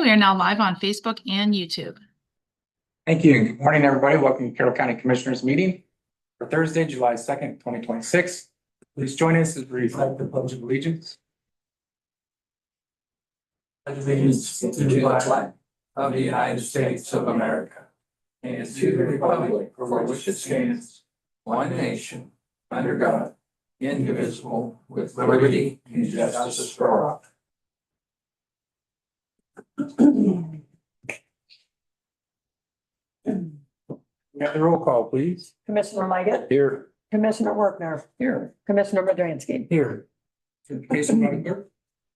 we are now live on Facebook and YouTube. Thank you. Good morning, everybody. Welcome to Carroll County Commissioners meeting for Thursday, July 2nd, 2026. Please join us as we recite the Pledge of Allegiance. Pledge of allegiance to the flag of the United States of America and to the republic for which it stands, one nation, under God, indivisible, with liberty and justice for all. We have the roll call, please. Commissioner Leggett, Here. Commissioner Workner, Here. Commissioner Madransky. Here. Certification, Madam Clerk.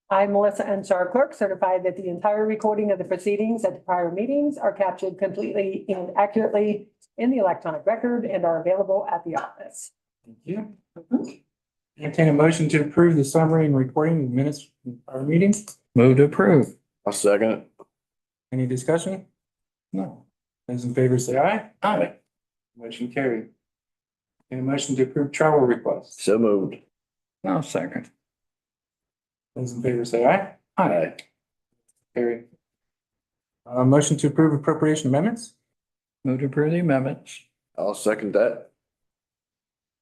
I, Melissa Ensar, clerk, certify that the entire recording of the proceedings at the prior meetings are captured completely and accurately in the electronic record and are available at the office. Thank you. Entertain a motion to approve the summary and recording of minutes from our meetings. Move to approve. I'll second it. Any discussion? No. Those in favor say aye. Aye. Motion carried. And a motion to approve travel requests. So moved. I'll second. Those in favor say aye. Aye. Carried. Motion to approve appropriation amendments. Move to approve the amendments. I'll second that.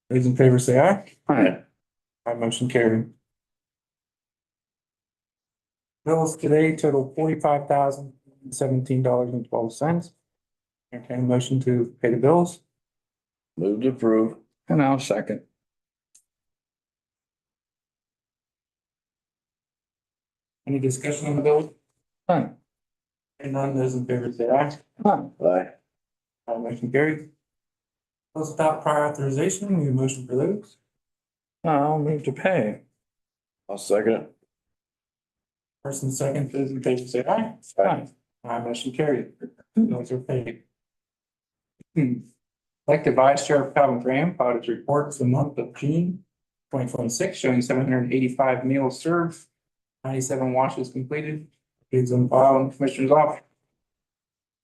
Those in favor say aye. Aye. Aye, motion carried. Bills today total $45,017.12. Entertain a motion to pay the bills. Move to approve. And I'll second. Any discussion on the bill? None. And none, those in favor say aye. Aye. Aye, motion carried. Bills without prior authorization, need a motion for those. I'll move to pay. I'll second it. First and second, those in favor say aye. Aye. Aye, motion carried. Those are paid. Elected Vice Sheriff Calvin Graham filed his report for the month of June 2026, showing 785 meals served, 97 washes completed, bids on file in the Commissioner's office.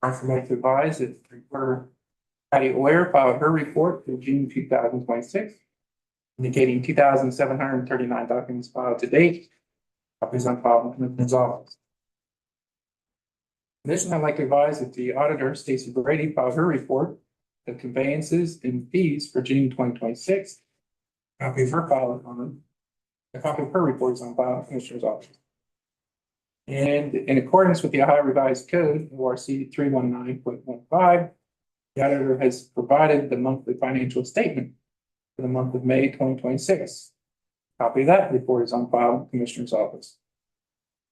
Also like to advise that Reporter Patty O'Leary filed her report for June 2026, indicating 2,739 documents filed to date. Copies on file in the Commissioner's office. In addition, I'd like to advise that the auditor, Stacey Brady, filed her report of conveyances and fees for June 2026. Copy of her file a copy of her report is on file in the Commissioner's office. And in accordance with the Ohio Revised Code, ORC 319.15, the auditor has provided the monthly financial statement for the month of May 2026. Copy of that report is on file in the Commissioner's office.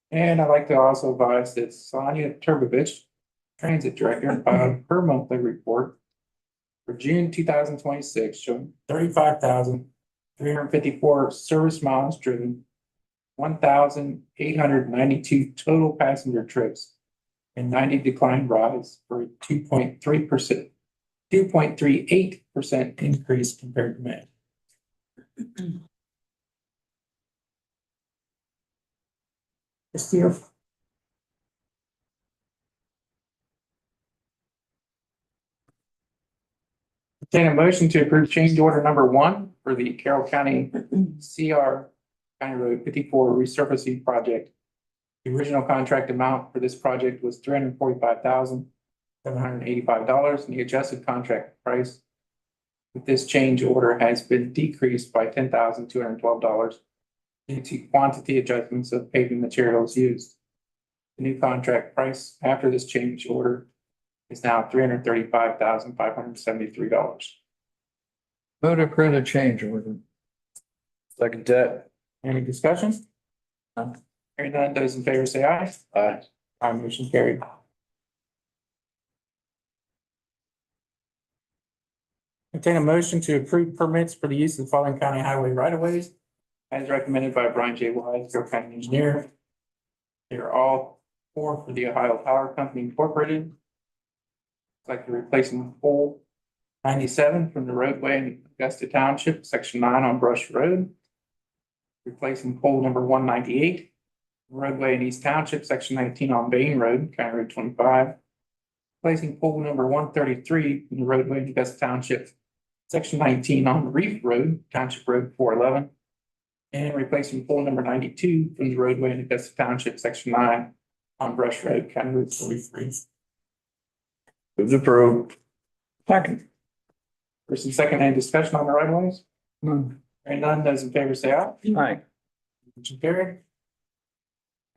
And I'd like to also advise that Sonia Turbovich, Transit Director, filed her monthly report for June 2026, showing 35,354 service miles driven, 1,892 total passenger trips, and 90 declined rides for a 2.38% increase compared to May. Entertain a motion to approve change order number 1 for the Carroll County CR County Road 54 resurfacing project. The original contract amount for this project was $345,785, and the adjusted contract price with this change order has been decreased by $10,212 due to quantity adjustments of paving materials used. The new contract price after this change order is now $335,573. Move to approve the change order. Second that. Any discussion? Hearing none, those in favor say aye. Aye. Aye, motion carried. Entertain a motion to approve permits for the use of the following county highway right-of-ways as recommended by Brian J. Wise, Carroll County Engineer. They are all 4 for the Ohio Power Company Incorporated. It's like they're replacing pole 97 from the roadway in Augusta Township, section 9 on Brush Road. Replacing pole number 198, roadway in East Township, section 19 on Bain Road, County Road 25. Replacing pole number 133 from the roadway in Augusta Township, section 19 on Reef Road, Township Road 411. And replacing pole number 92 from the roadway in Augusta Township, section 9 on Brush Road, County Route 43. Move to approve. Second. First and second, any discussion on the right of ways? None. Hearing none, those in favor say aye. Aye. Motion carried.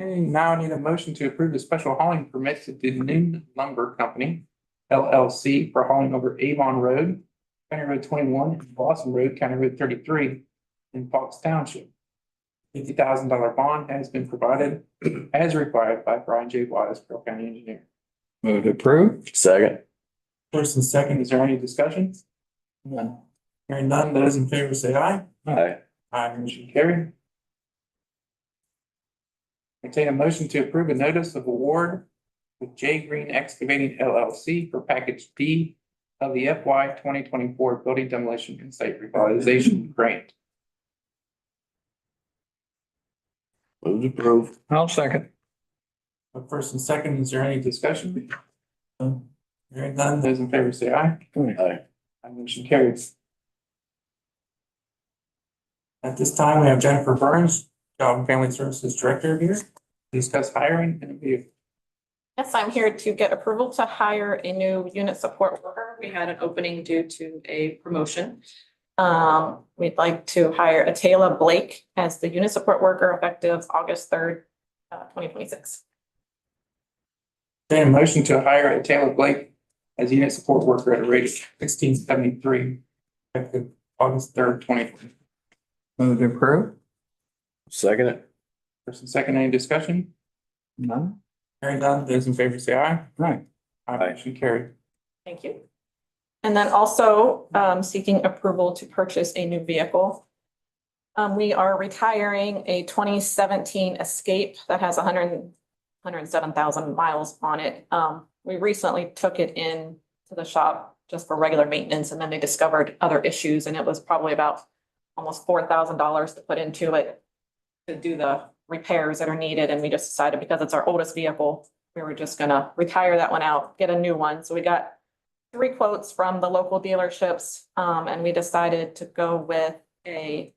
Okay, now I need a motion to approve the special hauling permit to the Noon Lumber Company, LLC, for hauling over Avon Road, County Road 21, and Blossom Road, County Road 33 in Fox Township. $50,000 bond has been provided as required by Brian J. Wise, Carroll County Engineer. Move to approve. Second. First and second, is there any discussion? None. Hearing none, those in favor say aye. Aye. Aye, motion carried. Entertain a motion to approve a notice of award with J Green Excavating LLC for package D of the FY 2024 building demolition and site revitalization grant. Move to approve. I'll second. First and second, is there any discussion? Hearing none, those in favor say aye. Aye. Aye, motion carries. At this time, we have Jennifer Burns, Job and Family Services Director here, to discuss hiring and review. Yes, I'm here to get approval to hire a new unit support worker. We had an opening due to a promotion. We'd like to hire Atayla Blake as the unit support worker effective August 3rd, 2026. Entertain a motion to hire Taylor Blake as unit support worker at a rate of $16.73 effective August 3rd, 2020. Move to approve. Second it. First and second, any discussion? None. Hearing none, those in favor say aye. Aye. Aye, motion carried. Thank you. And then also seeking approval to purchase a new vehicle. We are retiring a 2017 Escape that has 107,000 miles on it. We recently took it in to the shop just for regular maintenance, and then they discovered other issues, and it was probably about almost $4,000 to put into it to do the repairs that are needed. And we just decided, because it's our oldest vehicle, we were just gonna retire that one out, get a new one. So we got 3 quotes from the local dealerships, and we decided to go with a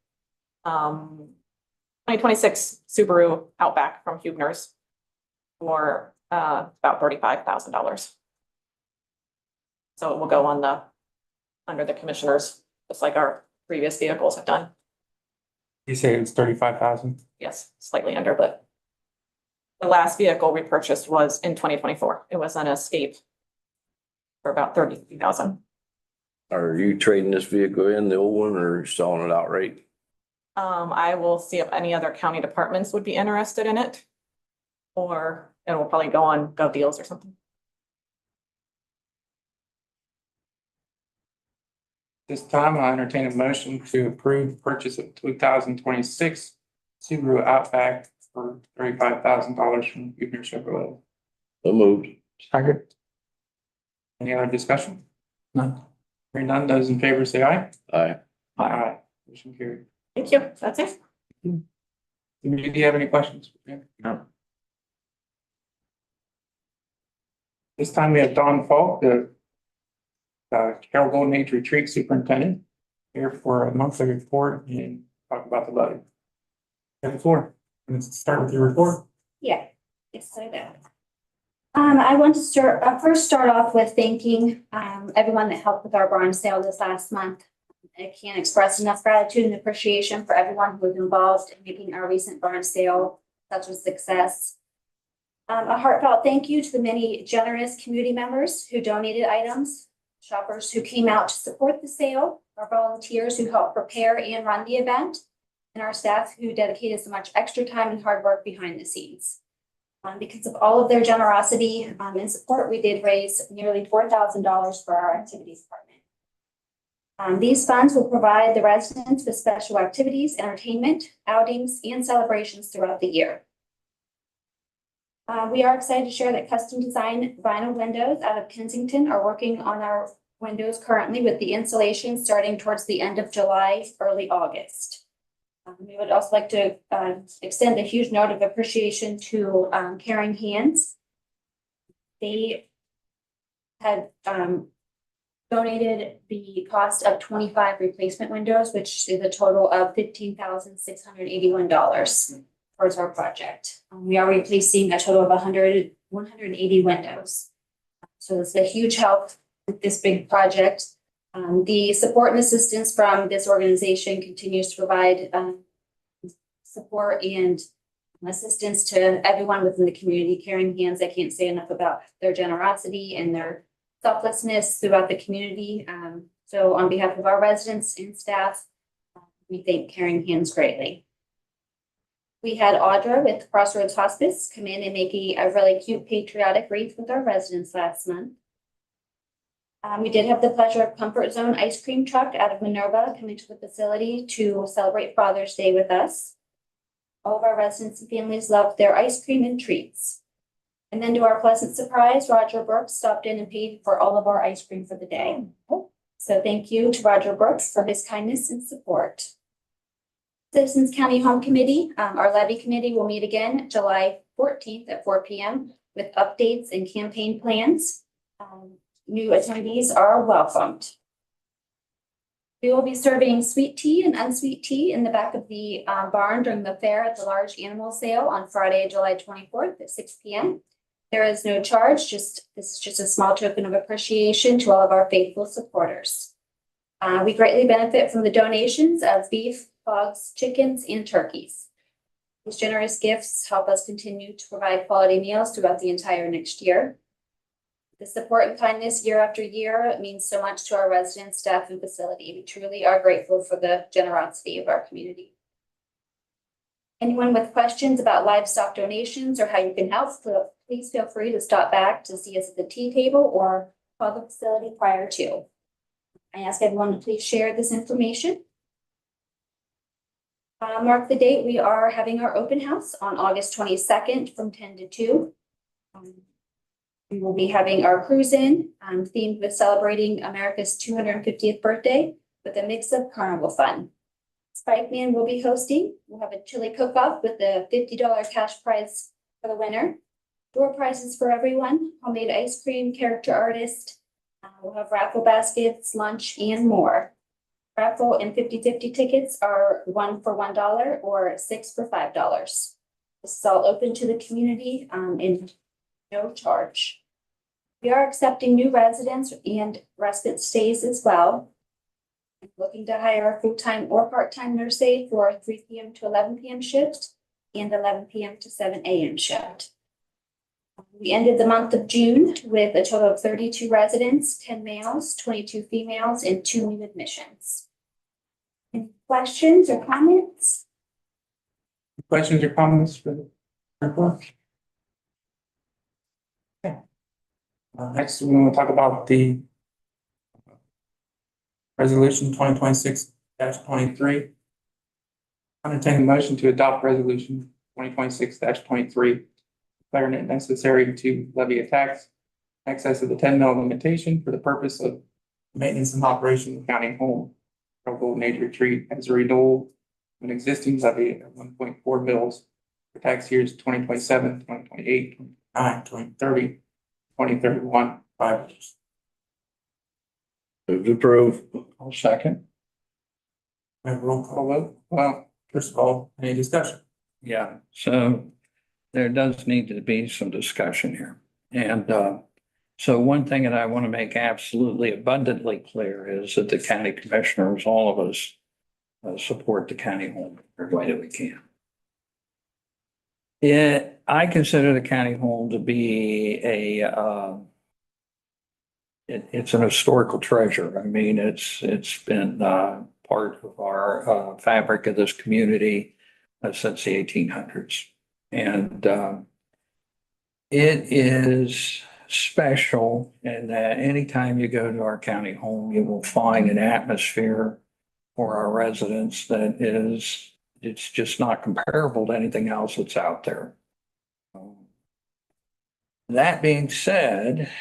2026 Subaru Outback from Huebner's for about $35,000. So it will go on under the commissioners, just like our previous vehicles have done. You say it's 35,000? Yes, slightly under, but the last vehicle we purchased was in 2024. It was an Escape for about 33,000. Are you trading this vehicle in, the old one, or selling it outright? I will see if any other county departments would be interested in it. Or it will probably go on Gov Deals or something. This time, I entertain a motion to approve purchase of 2026 Subaru Outback for $35,000 from Huebner Chevrolet. So moved. Second. Any other discussion? None. Hearing none, those in favor say aye. Aye. Aye. Motion carried. Thank you. That's it. Do you have any questions? No. This time we have Don Falk, the Carroll Golden Age Retreat Superintendent, here for a monthly report and talk about the levy. Have the floor. Let's start with your report. Yeah, yes, I do. I want to first start off with thanking everyone that helped with our barn sale this last month. I can't express enough gratitude and appreciation for everyone who was involved in making our recent barn sale such a success. A heartfelt thank you to the many generous community members who donated items, shoppers who came out to support the sale, our volunteers who helped prepare and run the event, and our staff who dedicated so much extra time and hard work behind the scenes. Because of all of their generosity and support, we did raise nearly $4,000 for our activities department. These funds will provide the residents with special activities, entertainment, outings, and celebrations throughout the year. We are excited to share that custom design vinyl windows out of Kensington are working on our windows currently, with the installation starting towards the end of July, early August. We would also like to extend a huge note of appreciation to Caring Hands. They had donated the cost of 25 replacement windows, which is a total of $15,681. towards our project. We are replacing a total of 180 windows. So it's a huge help with this big project. The support and assistance from this organization continues to provide support and assistance to everyone within the community. Caring Hands, I can't say enough about their generosity and their selflessness throughout the community. So on behalf of our residents and staff, we thank Caring Hands greatly. We had Audra with Crossroads Hospice come in and make a really cute patriotic wreath with our residents last month. We did have the pleasure of Comfort Zone ice cream truck out of Minerva coming to the facility to celebrate Father's Day with us. All of our residents and families loved their ice cream and treats. And then to our pleasant surprise, Roger Brooks stopped in and paid for all of our ice cream for the day. So thank you to Roger Brooks for his kindness and support. Citizens County Home Committee, our levy committee will meet again July 14th at 4 p.m. with updates and campaign plans. New attendees are welcomed. We will be serving sweet tea and unsweet tea in the back of the barn during the fair at the large animal sale on Friday, July 24th at 6 p.m. There is no charge, this is just a small token of appreciation to all of our faithful supporters. We greatly benefit from the donations of beef, hogs, chickens, and turkeys. These generous gifts help us continue to provide quality meals throughout the entire next year. The support and kindness year after year means so much to our residents, staff, and facility. We truly are grateful for the generosity of our community. Anyone with questions about livestock donations or how you can help, please feel free to stop back to see us at the tea table or call the facility prior to. I ask everyone to please share this information. Mark the date. We are having our open house on August 22nd from 10 to 2. We will be having our cruise in themed with celebrating America's 250th birthday with a mix of carnival fun. Spike Man will be hosting. We'll have a chili cook-off with a $50 cash prize for the winner. Door prizes for everyone, homemade ice cream, character artist. We'll have raffle baskets, lunch, and more. Raffle and 50-50 tickets are 1 for $1 or 6 for $5. This is all open to the community and no charge. We are accepting new residents and respite stays as well. Looking to hire a full-time or part-time nurse aide for a 3 p.m. to 11 p.m. shift and 11 p.m. to 7 a.m. shift. We ended the month of June with a total of 32 residents, 10 males, 22 females, and 2 new admissions. Any questions or comments? Questions or comments for the report? Okay. Next, we want to talk about the resolution 2026-23. Entertain a motion to adopt resolution 2026-23. Declaring it necessary to levy a tax in excess of the 10 mil limitation for the purpose of maintenance and operation of county home. Carroll Nature Retreat as a renewal of an existing levy of 1.4 mils for tax years 2027, 2028, 2029, 2030, 2031, 5 years. Move to approve. I'll second. We have a roll call vote. Well, first of all, any discussion? Yeah, so there does need to be some discussion here. And so one thing that I want to make absolutely abundantly clear is that the county commissioners, all of us, support the county home every way that we can. I consider the county home to be it's an historical treasure. I mean, it's been part of our fabric of this community since the 1800s. And it is special in that anytime you go to our county home, you will find an atmosphere for our residents that it's just not comparable to anything else that's out there. That being said,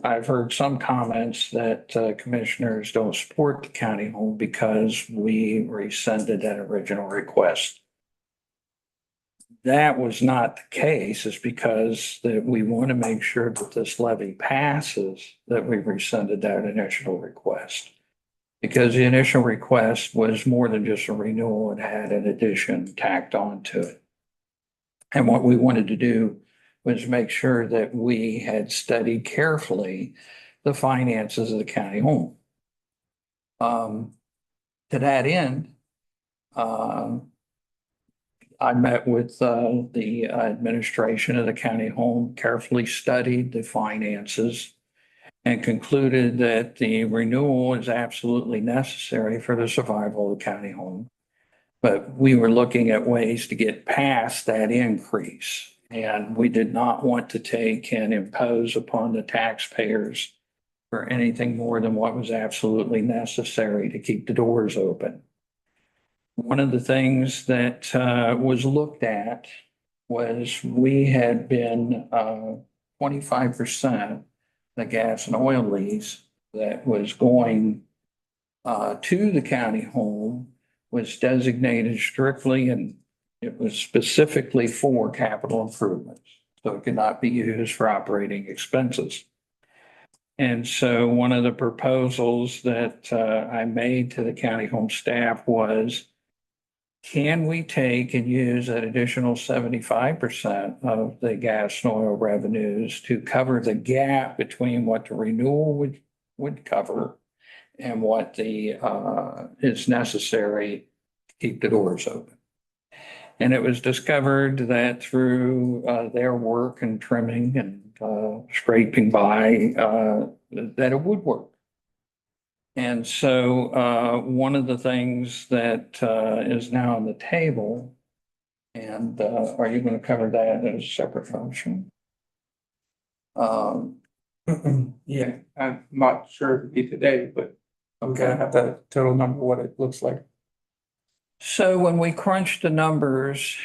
I've heard some comments that commissioners don't support the county home because we rescinded that original request. That was not the case. It's because that we want to make sure that this levy passes, that we rescinded that initial request. Because the initial request was more than just a renewal, it had an addition tacked onto it. And what we wanted to do was make sure that we had studied carefully the finances of the county home. To that end, I met with the administration of the county home, carefully studied the finances, and concluded that the renewal is absolutely necessary for the survival of the county home. But we were looking at ways to get past that increase. And we did not want to take and impose upon the taxpayers for anything more than what was absolutely necessary to keep the doors open. One of the things that was looked at was we had been 25% the gas and oil lease that was going to the county home was designated strictly, and it was specifically for capital improvements. So it could not be used for operating expenses. And so one of the proposals that I made to the county home staff was, can we take and use that additional 75% of the gas and oil revenues to cover the gap between what the renewal would cover and what the is necessary to keep the doors open? And it was discovered that through their work and trimming and scraping by, that it would work. And so one of the things that is now on the table, and are you going to cover that as a separate function? Yeah, I'm not sure to be today, but I'm gonna have the total number, what it looks like. So when we crunch the numbers,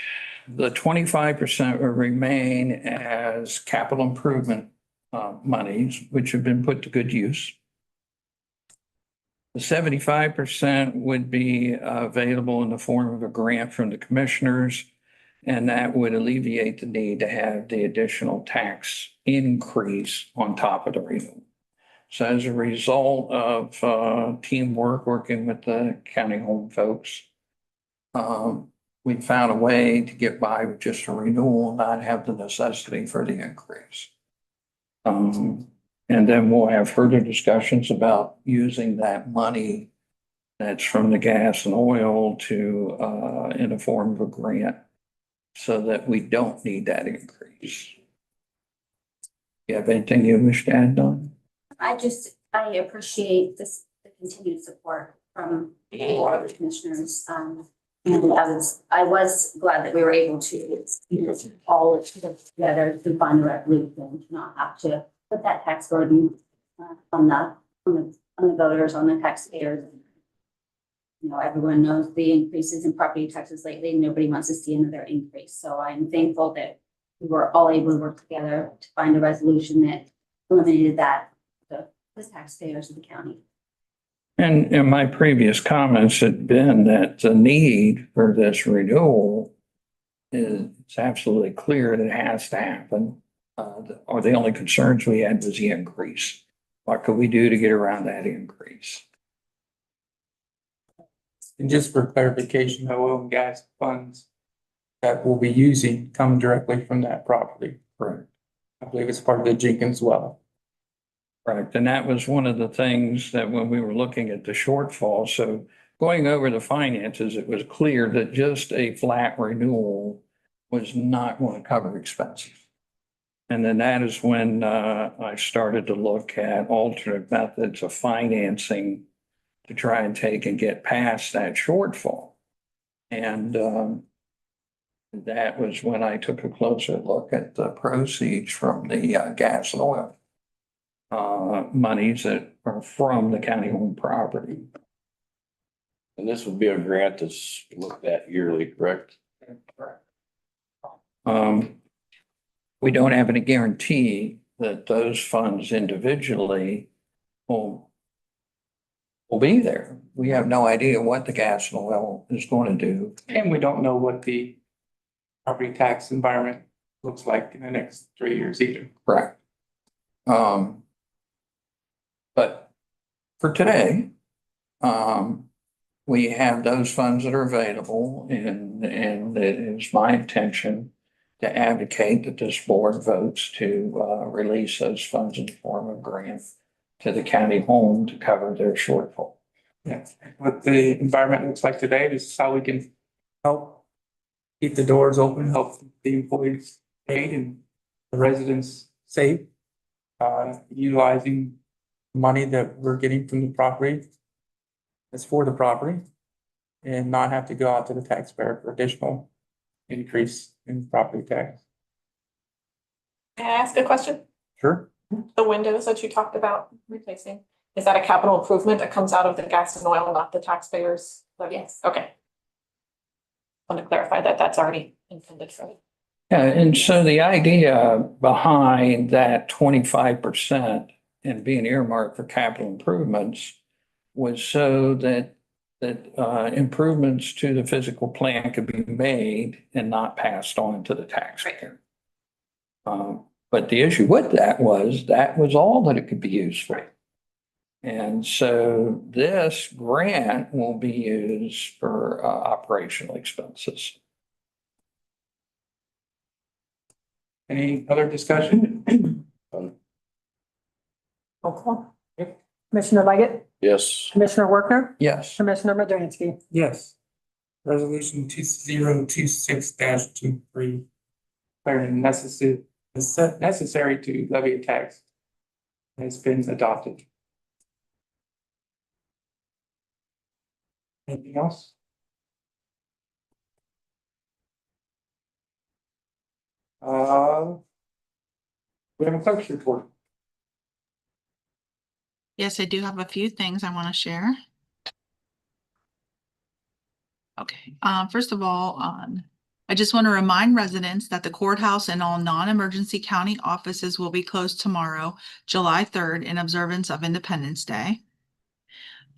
the 25% will remain as capital improvement monies, which have been put to good use. The 75% would be available in the form of a grant from the commissioners, and that would alleviate the need to have the additional tax increase on top of the renewal. So as a result of teamwork, working with the county home folks, we found a way to get by with just a renewal, not have the necessity for the increase. And then we'll have further discussions about using that money that's from the gas and oil to in the form of a grant so that we don't need that increase. You have anything you wish to add, Don? I appreciate the continued support from all of the commissioners. And I was glad that we were able to, all together to find the resolution, to not have to put that tax burden on the voters, on the taxpayers. You know, everyone knows the increases in property taxes lately. Nobody wants to see another increase. So I'm thankful that we were all able to work together to find a resolution that eliminated that for the taxpayers of the county. And in my previous comments had been that the need for this renewal is absolutely clear that it has to happen. Or the only concerns we had was the increase. What could we do to get around that increase? And just for clarification, the oil and gas funds that we'll be using come directly from that property. Right. I believe it's part of the Jenkins well. Correct. And that was one of the things that when we were looking at the shortfall, so going over the finances, it was clear that just a flat renewal was not going to cover expenses. And then that is when I started to look at alternate methods of financing to try and take and get past that shortfall. And that was when I took a closer look at the proceeds from the gas and oil monies that are from the county owned property. And this would be a grant that's looked at yearly, correct? We don't have any guarantee that those funds individually will be there. We have no idea what the gas and oil is going to do. And we don't know what the property tax environment looks like in the next 3 years either. Correct. But for today, we have those funds that are available, and it is my intention to advocate that this board votes to release those funds in the form of grant to the county home to cover their shortfall. Yeah, what the environment looks like today, this is how we can help keep the doors open, help the employees paid and the residents safe. Utilizing money that we're getting from the property. That's for the property. And not have to go out to the taxpayer for additional increase in property tax. May I ask a question? Sure. The windows that you talked about replacing, is that a capital improvement that comes out of the gas and oil, not the taxpayers? Yes. Okay. Want to clarify that that's already intended for. Yeah, and so the idea behind that 25% and being earmarked for capital improvements was so that improvements to the physical plant could be made and not passed on to the taxpayer. But the issue with that was all that it could be used for. And so this grant will be used for operational expenses. Any other discussion? Commissioner Leggett, Yes. Commissioner Workner, Yes. Commissioner Madransky. Yes. Resolution 2026-23. Declaring necessary to levy a tax has been adopted. Anything else? We have a clerk's report. Yes, I do have a few things I want to share. Okay, first of all, I just want to remind residents that the courthouse and all non-emergency county offices will be closed tomorrow, July 3rd, in observance of Independence Day.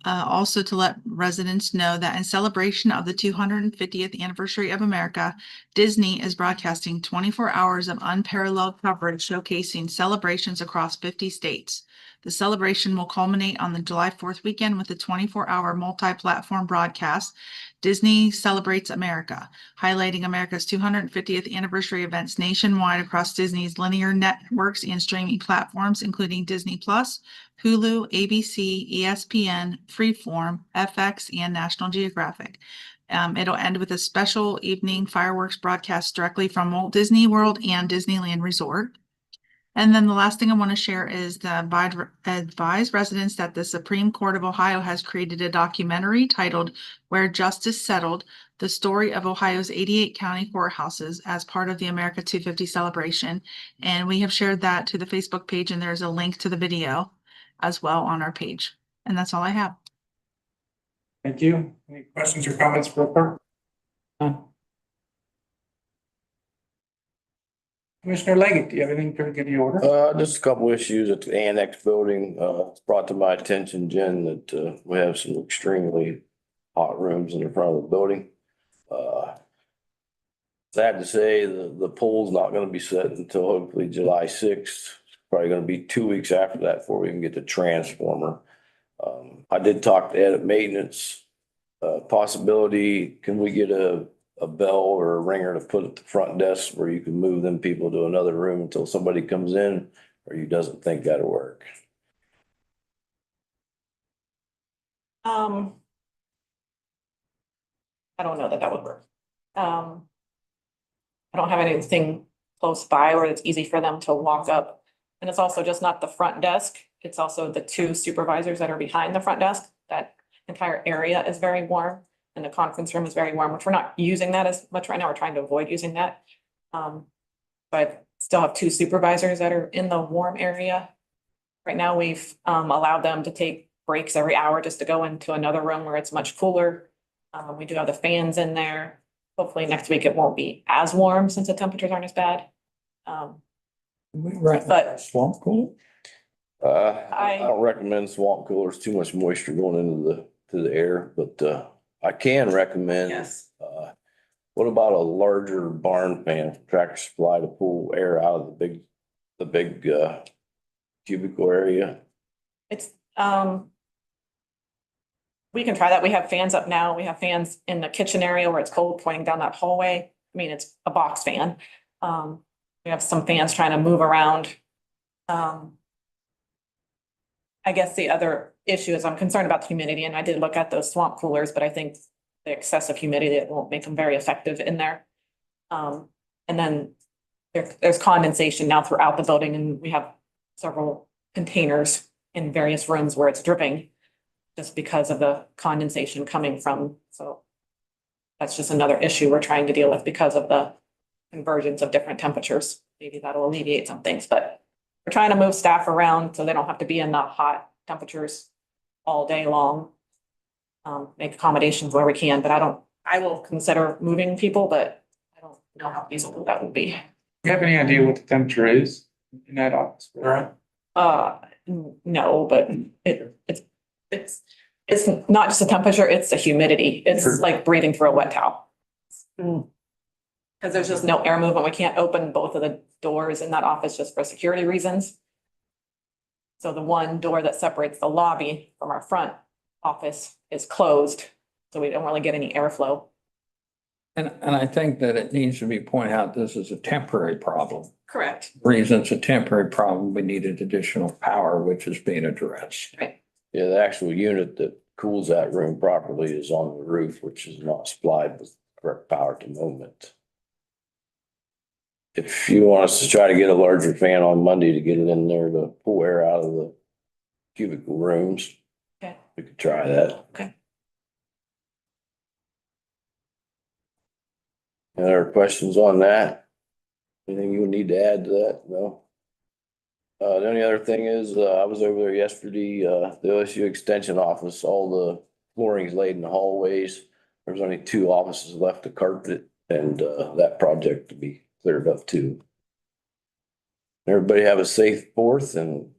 Also to let residents know that in celebration of the 250th anniversary of America, Disney is broadcasting 24 hours of unparalleled coverage showcasing celebrations across 50 states. The celebration will culminate on the July 4th weekend with a 24-hour multi-platform broadcast, Disney Celebrates America, highlighting America's 250th anniversary events nationwide across Disney's linear networks and streaming platforms, including Disney Plus, Hulu, ABC, ESPN, Freeform, FX, and National Geographic. It'll end with a special evening fireworks broadcast directly from Walt Disney World and Disneyland Resort. And then the last thing I want to share is the advise residents that the Supreme Court of Ohio has created a documentary titled Where Justice Settled, the story of Ohio's 88 county courthouses as part of the America 250 celebration. And we have shared that to the Facebook page, and there's a link to the video as well on our page. And that's all I have. Thank you. Any questions or comments for the clerk? Commissioner Leggett, do you have anything to give the order? Just a couple issues at the annex building. It's brought to my attention, Jen, that we have some extremely hot rooms in the front of the building. Sad to say, the pool's not gonna be set until hopefully July 6th. Probably gonna be 2 weeks after that before we can get the transformer. I did talk to Ed at maintenance. Possibility, can we get a bell or a ringer to put at the front desk where you can move them people to another room until somebody comes in, or you doesn't think that'll work? I don't know that would work. I don't have anything close by where it's easy for them to walk up. And it's also just not the front desk. It's also the two supervisors that are behind the front desk. That entire area is very warm and the conference room is very warm, which we're not using that as much right now. We're trying to avoid using that. But still have two supervisors that are in the warm area. Right now, we've allowed them to take breaks every hour just to go into another room where it's much cooler. We do have the fans in there. Hopefully next week it won't be as warm since the temperatures aren't as bad. But Swamp pool? I don't recommend swamp coolers, too much moisture going into the air, but I can recommend. yes, What about a larger barn fan from Tractor Supply to pull air out of the big cubicle area? it's we can try that. We have fans up now. We have fans in the kitchen area where it's cold pointing down that hallway. I mean, it's a box fan. We have some fans trying to move around. I guess the other issue is I'm concerned about the humidity, and I did look at those swamp coolers, but I think the excessive humidity, it won't make them very effective in there. And then there's condensation now throughout the building, and we have several containers in various rooms where it's dripping just because of the condensation coming from, so that's just another issue we're trying to deal with because of the conversions of different temperatures. Maybe that'll alleviate some things, but we're trying to move staff around so they don't have to be in the hot temperatures all day long. Make accommodations where we can, but I will consider moving people, but I don't know how feasible that would be. Do you have any idea what the temperature is in that office? Right. No, but it's not just the temperature, it's the humidity. It's Sure. like breathing through a wet towel. Because there's just no air movement. We can't open both of the doors in that office just for security reasons. So the one door that separates the lobby from our front office is closed, so we don't really get any airflow. And I think that it needs to be pointed out, this is a temporary problem. Correct. Reason it's a temporary problem, we needed additional power, which is being addressed. Yeah, the actual unit that cools that room properly is on the roof, which is not supplied with correct power at the moment. If you want us to try to get a larger fan on Monday to get it in there to pull air out of the cubicle rooms. Okay. We could try that. Okay. Any other questions on that? Anything you would need to add to that? No? The only other thing is, I was over there yesterday, the OSU Extension office, all the flooring's laid in the hallways. There's only 2 offices left to carpet it, and, that project to be cleared up too. Everybody have a safe 4th and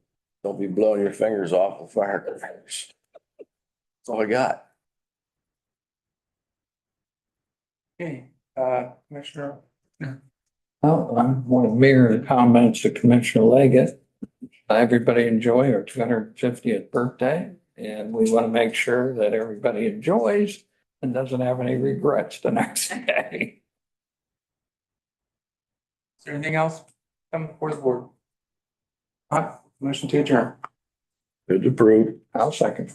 don't be blowing your fingers off with firecrackers. That's all I got. Okay, Commissioner. Well, I want to mirror the comments to Commissioner Leggett. Everybody enjoy our 250th birthday, and we want to make sure that everybody enjoys and doesn't have any regrets the next day. Is there anything else coming before the board? Motion to adjourn. Good to prove. I'll second.